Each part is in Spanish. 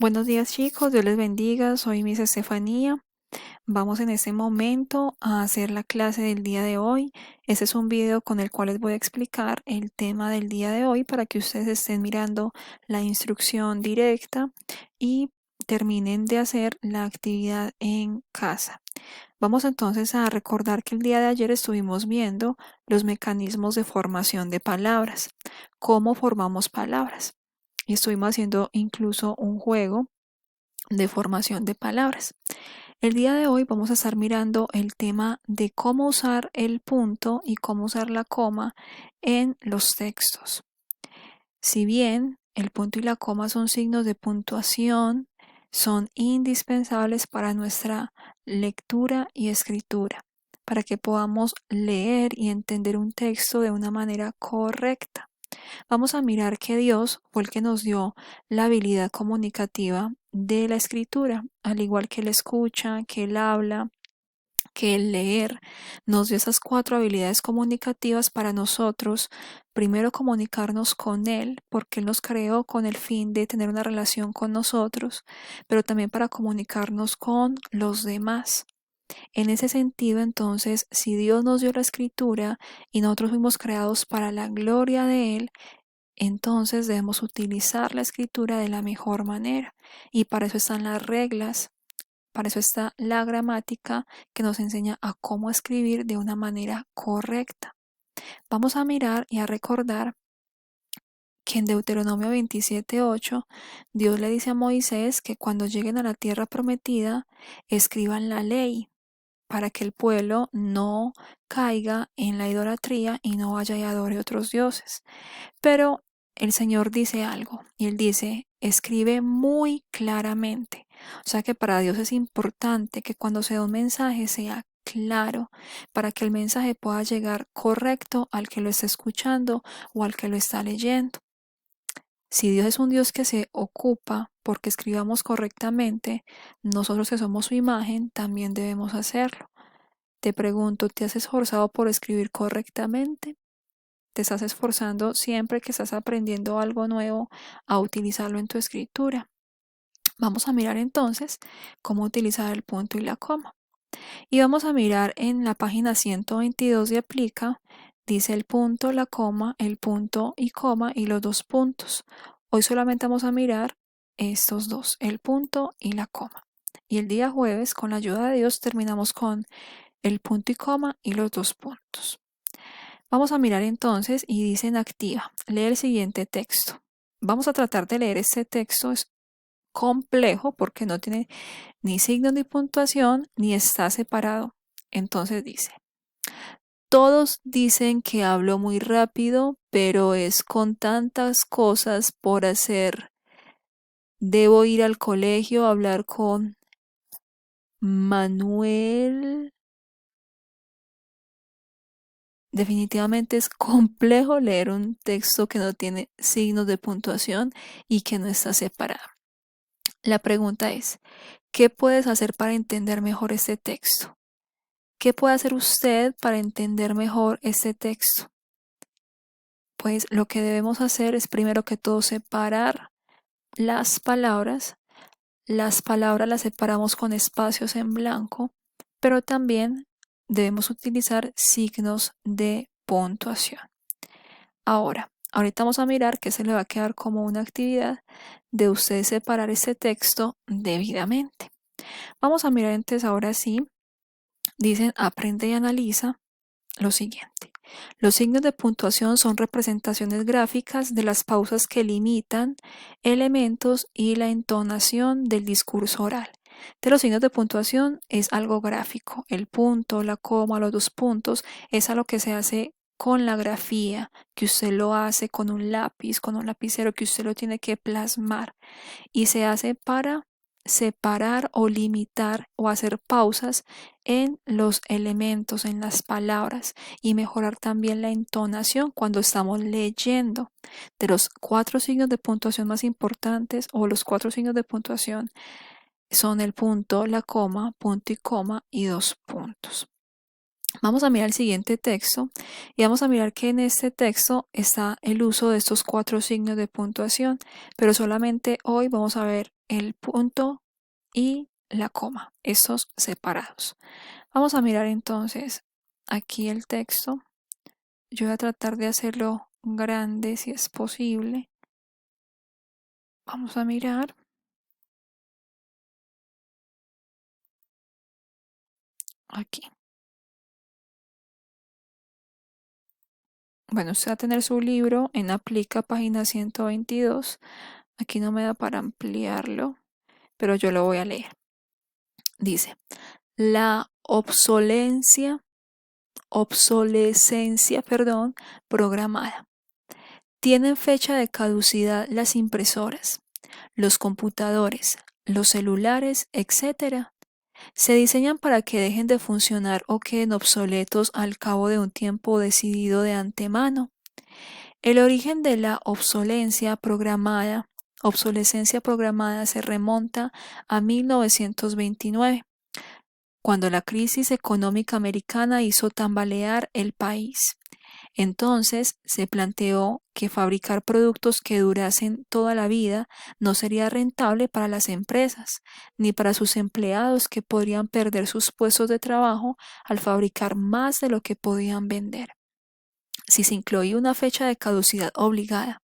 Buenos días chicos, Dios les bendiga, soy Miss Estefanía. Vamos en este momento a hacer la clase del día de hoy. Este es un video con el cual les voy a explicar el tema del día de hoy para que ustedes estén mirando la instrucción directa y terminen de hacer la actividad en casa. Vamos entonces a recordar que el día de ayer estuvimos viendo los mecanismos de formación de palabras, cómo formamos palabras. Y estuvimos haciendo incluso un juego de formación de palabras. El día de hoy vamos a estar mirando el tema de cómo usar el punto y cómo usar la coma en los textos. Si bien el punto y la coma son signos de puntuación, son indispensables para nuestra lectura y escritura, para que podamos leer y entender un texto de una manera correcta. Vamos a mirar que Dios fue el que nos dio la habilidad comunicativa de la escritura, al igual que el escucha, que el habla, que el leer. Nos dio esas 4 habilidades comunicativas para nosotros, primero comunicarnos con Él, porque Él nos creó con el fin de tener una relación con nosotros, pero también para comunicarnos con los demás. En ese sentido, entonces, si Dios nos dio la escritura y nosotros fuimos creados para la gloria de Él, entonces debemos utilizar la escritura de la mejor manera. Y para eso están las reglas, para eso está la gramática que nos enseña a cómo escribir de una manera correcta. Vamos a mirar y a recordar que en Deuteronomio 27:8 Dios le dice a Moisés que cuando lleguen a la tierra prometida escriban la ley para que el pueblo no caiga en la idolatría y no vaya y adore otros dioses. Pero el Señor dice algo y Él dice, escribe muy claramente. O sea que para Dios es importante que cuando se da un mensaje sea claro para que el mensaje pueda llegar correcto al que lo está escuchando o al que lo está leyendo. Si Dios es un Dios que se ocupa porque escribamos correctamente, nosotros que somos su imagen también debemos hacerlo. Te pregunto, ¿te has esforzado por escribir correctamente? ¿Te estás esforzando siempre que estás aprendiendo algo nuevo a utilizarlo en tu escritura? Vamos a mirar entonces cómo utilizar el punto y la coma. Y vamos a mirar en la página 122 de Aplica, dice el punto, la coma, el punto y coma y los dos puntos. Hoy solamente vamos a mirar estos dos, el punto y la coma. Y el día jueves, con la ayuda de Dios, terminamos con el punto y coma y los dos puntos. Vamos a mirar entonces y dice en activa, lee el siguiente texto. Vamos a tratar de leer este texto, es complejo porque no tiene ni signo ni puntuación ni está separado. Entonces dice, todos dicen que hablo muy rápido, pero es con tantas cosas por hacer. Debo ir al colegio a hablar con Manuel. Definitivamente es complejo leer un texto que no tiene signos de puntuación y que no está separado. La pregunta es, ¿qué puedes hacer para entender mejor este texto? ¿Qué puede hacer usted para entender mejor este texto? Pues lo que debemos hacer es primero que todo separar las palabras. Las palabras las separamos con espacios en blanco, pero también debemos utilizar signos de puntuación. Ahorita vamos a mirar que se le va a quedar como una actividad de usted separar este texto debidamente. Vamos a mirar entonces ahora sí, dicen aprende y analiza lo siguiente. Los signos de puntuación son representaciones gráficas de las pausas que limitan elementos y la entonación del discurso oral. De los signos de puntuación es algo gráfico. El punto, la coma, los dos puntos es algo que se hace con la grafía, que usted lo hace con un lápiz, con un lapicero que usted lo tiene que plasmar y se hace para separar o limitar o hacer pausas en los elementos, en las palabras y mejorar también la entonación cuando estamos leyendo. De los 4 signos de puntuación más importantes o los 4 signos de puntuación son el punto, la coma, punto y coma y dos puntos. Vamos a mirar el siguiente texto y vamos a mirar que en este texto está el uso de estos 4 signos de puntuación, pero solamente hoy vamos a ver el punto y la coma, estos separados. Vamos a mirar entonces aquí el texto. Yo voy a tratar de hacerlo grande si es posible. Vamos a mirar. Aquí. Bueno, usted va a tener su libro en Aplica, página 122. Aquí no me da para ampliarlo, pero yo lo voy a leer. Dice, la obsolescencia, programada. Tienen fecha de caducidad las impresoras, los computadores, los celulares, etc. Se diseñan para que dejen de funcionar o queden obsoletos al cabo de un tiempo decidido de antemano. El origen de la obsolescencia programada se remonta a 1929, cuando la crisis económica americana hizo tambalear el país. Entonces se planteó que fabricar productos que durasen toda la vida no sería rentable para las empresas, ni para sus empleados, que podrían perder sus puestos de trabajo al fabricar más de lo que podían vender. Si se incluía una fecha de caducidad obligada,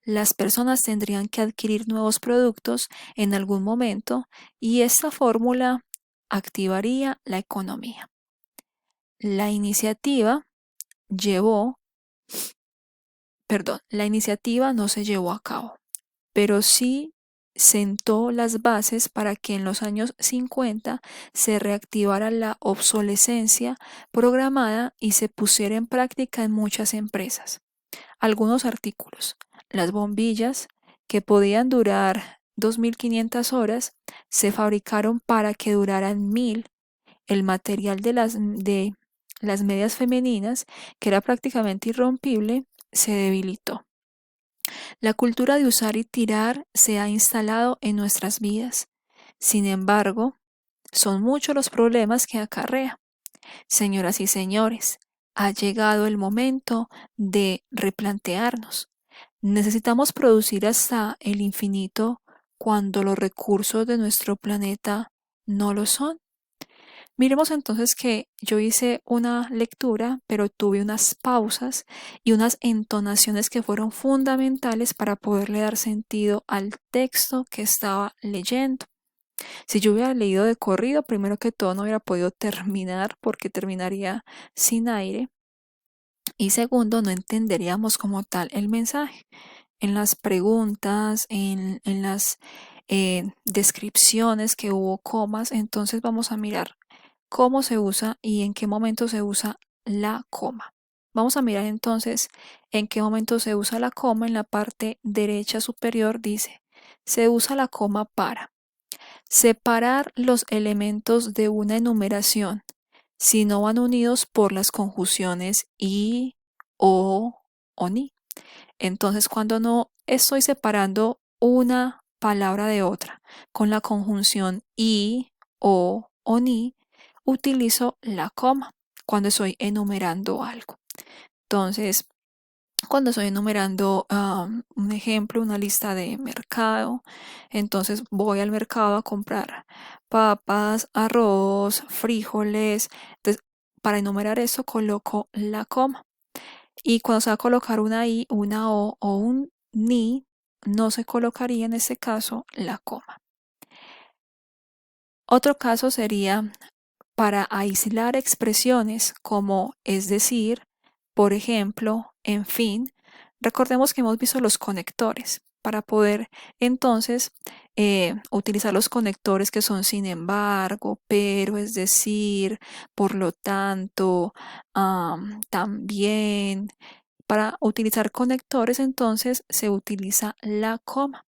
las personas tendrían que adquirir nuevos productos en algún momento y esta fórmula activaría la economía. La iniciativa no se llevó a cabo, pero sí sentó las bases para que en los años 50 se reactivara la obsolescencia programada y se pusiera en práctica en muchas empresas. Algunos artículos. Las bombillas, que podían durar 2.500 horas, se fabricaron para que duraran 1.000. El material de las medias femeninas, que era prácticamente irrompible, se debilitó. La cultura de usar y tirar se ha instalado en nuestras vidas. Sin embargo, son muchos los problemas que acarrea. Señoras y señores, ha llegado el momento de replantearnos. ¿Necesitamos producir hasta el infinito cuando los recursos de nuestro planeta no lo son? Miremos entonces que yo hice una lectura, pero tuve unas pausas y unas entonaciones que fueron fundamentales para poderle dar sentido al texto que estaba leyendo. Si yo hubiera leído de corrido, primero que todo no hubiera podido terminar porque terminaría sin aire. Y segundo, no entenderíamos como tal el mensaje. En las preguntas, en las descripciones que hubo comas, entonces vamos a mirar cómo se usa y en qué momento se usa la coma. Vamos a mirar entonces en qué momento se usa la coma. En la parte derecha superior dice, se usa la coma para separar los elementos de una enumeración si no van unidos por las conjunciones y, o ni. Entonces, cuando no estoy separando una palabra de otra con la conjunción y, o ni, utilizo la coma cuando estoy enumerando algo. Entonces, cuando estoy enumerando un ejemplo, una lista de mercado, entonces voy al mercado a comprar papas, arroz, frijoles. Entonces, para enumerar eso coloco la coma. Y cuando se va a colocar una i, una o un ni, no se colocaría en este caso la coma. Otro caso sería para aislar expresiones como es decir, por ejemplo, en fin. Recordemos que hemos visto los conectores para poder entonces utilizar los conectores que son sin embargo, pero, es decir, por lo tanto, también. Para utilizar conectores entonces se utiliza la coma.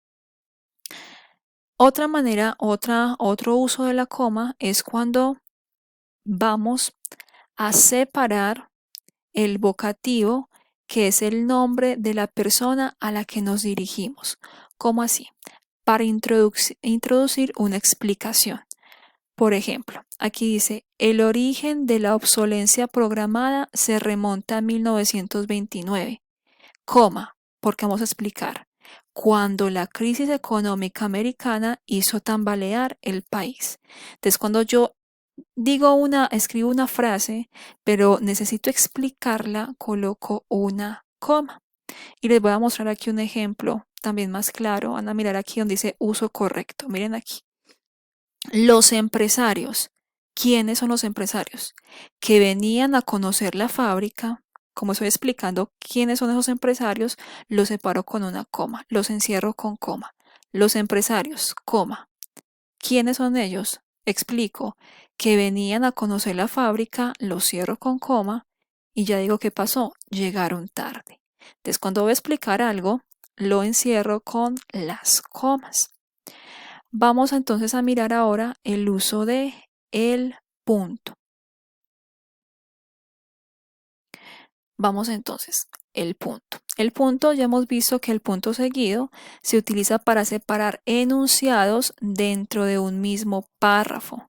Otra manera, otro uso de la coma es cuando vamos a separar el vocativo, que es el nombre de la persona a la que nos dirigimos. ¿Cómo así? Para introducir una explicación. Por ejemplo, aquí dice, el origen de la obsolencia programada se remonta a 1929, coma, porque vamos a explicar. cuando la crisis económica americana hizo tambalear el país. Entonces, cuando yo escribo una frase, pero necesito explicarla, coloco una coma. Y les voy a mostrar aquí un ejemplo también más claro. Van a mirar aquí donde dice uso correcto. Miren aquí. Los empresarios. ¿Quiénes son los empresarios? Que venían a conocer la fábrica. Como estoy explicando quiénes son esos empresarios, los separo con una coma, los encierro con coma. Los empresarios, coma. ¿Quiénes son ellos? Explico. Que venían a conocer la fábrica, los cierro con coma y ya digo qué pasó. Llegaron tarde. Entonces, cuando voy a explicar algo, lo encierro con las comas. Vamos entonces a mirar ahora el uso de el punto. Vamos entonces, el punto. El punto, ya hemos visto que el punto seguido se utiliza para separar enunciados dentro de un mismo párrafo.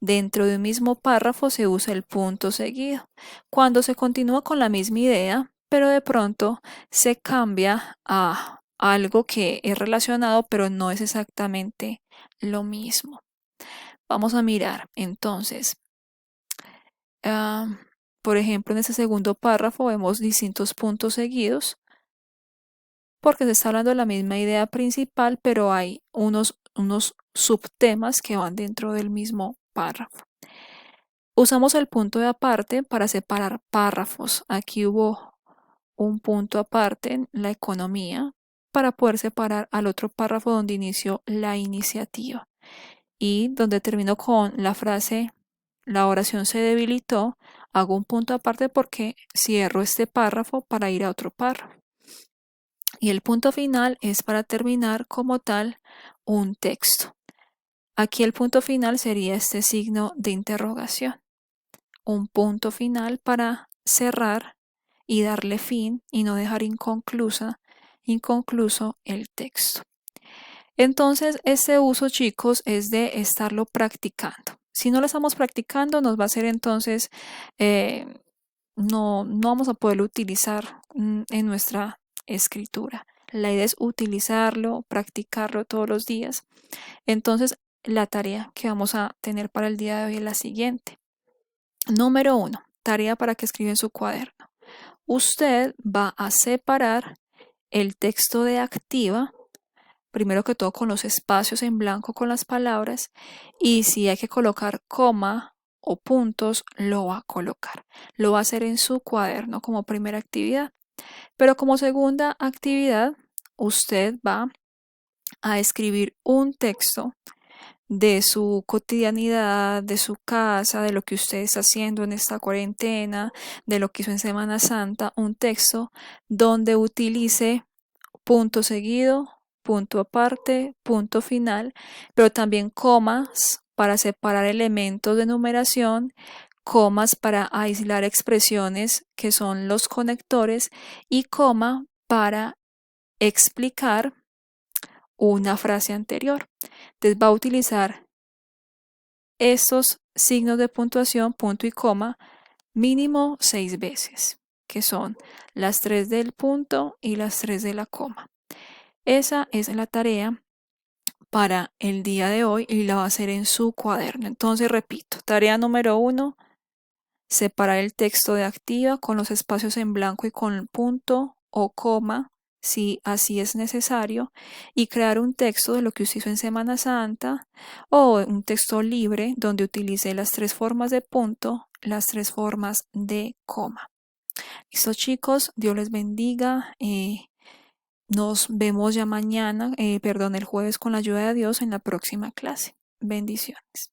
Dentro de un mismo párrafo se usa el punto seguido. Cuando se continúa con la misma idea, pero de pronto se cambia a algo que es relacionado, pero no es exactamente lo mismo. Vamos a mirar entonces. Por ejemplo, en ese segundo párrafo vemos distintos puntos seguidos porque se está hablando de la misma idea principal, pero hay unos subtemas que van dentro del mismo párrafo. Usamos el punto de aparte para separar párrafos. Aquí hubo un punto aparte en la economía para poder separar al otro párrafo donde inició la iniciativa y donde terminó con la frase la oración se debilitó, hago un punto aparte porque cierro este párrafo para ir a otro párrafo. Y el punto final es para terminar como tal un texto. Aquí el punto final sería este signo de interrogación. Un punto final para cerrar y darle fin y no dejar inconcluso el texto. Entonces, este uso, chicos, es de estarlo practicando. Si no lo estamos practicando, nos va a hacer entonces, no vamos a poderlo utilizar en nuestra escritura. La idea es utilizarlo, practicarlo todos los días. Entonces, la tarea que vamos a tener para el día de hoy es la siguiente. Número 1, tarea para que escriba en su cuaderno. Usted va a separar el texto de activa, primero que todo con los espacios en blanco con las palabras, y si hay que colocar coma o puntos, lo va a colocar. Lo va a hacer en su cuaderno como primera actividad. Pero como segunda actividad, usted va a escribir un texto de su cotidianidad, de su casa, de lo que usted está haciendo en esta cuarentena, de lo que hizo en Semana Santa, un texto donde utilice punto seguido, punto aparte, punto final, pero también comas para separar elementos de numeración, comas para aislar expresiones que son los conectores y coma para explicar una frase anterior. Entonces va a utilizar estos signos de puntuación, punto y coma, mínimo 6 veces, que son las 3 del punto y las 3 de la coma. Esa es la tarea para el día de hoy y la va a hacer en su cuaderno. Entonces, repito, tarea número 1, separar el texto de activa con los espacios en blanco y con el punto o coma, si así es necesario, y crear un texto de lo que usted hizo en Semana Santa o un texto libre donde utilice las 3 formas de punto, las 3 formas de coma. Listo, chicos, Dios les bendiga. Nos vemos ya mañana, el jueves con la ayuda de Dios en la próxima clase. Bendiciones.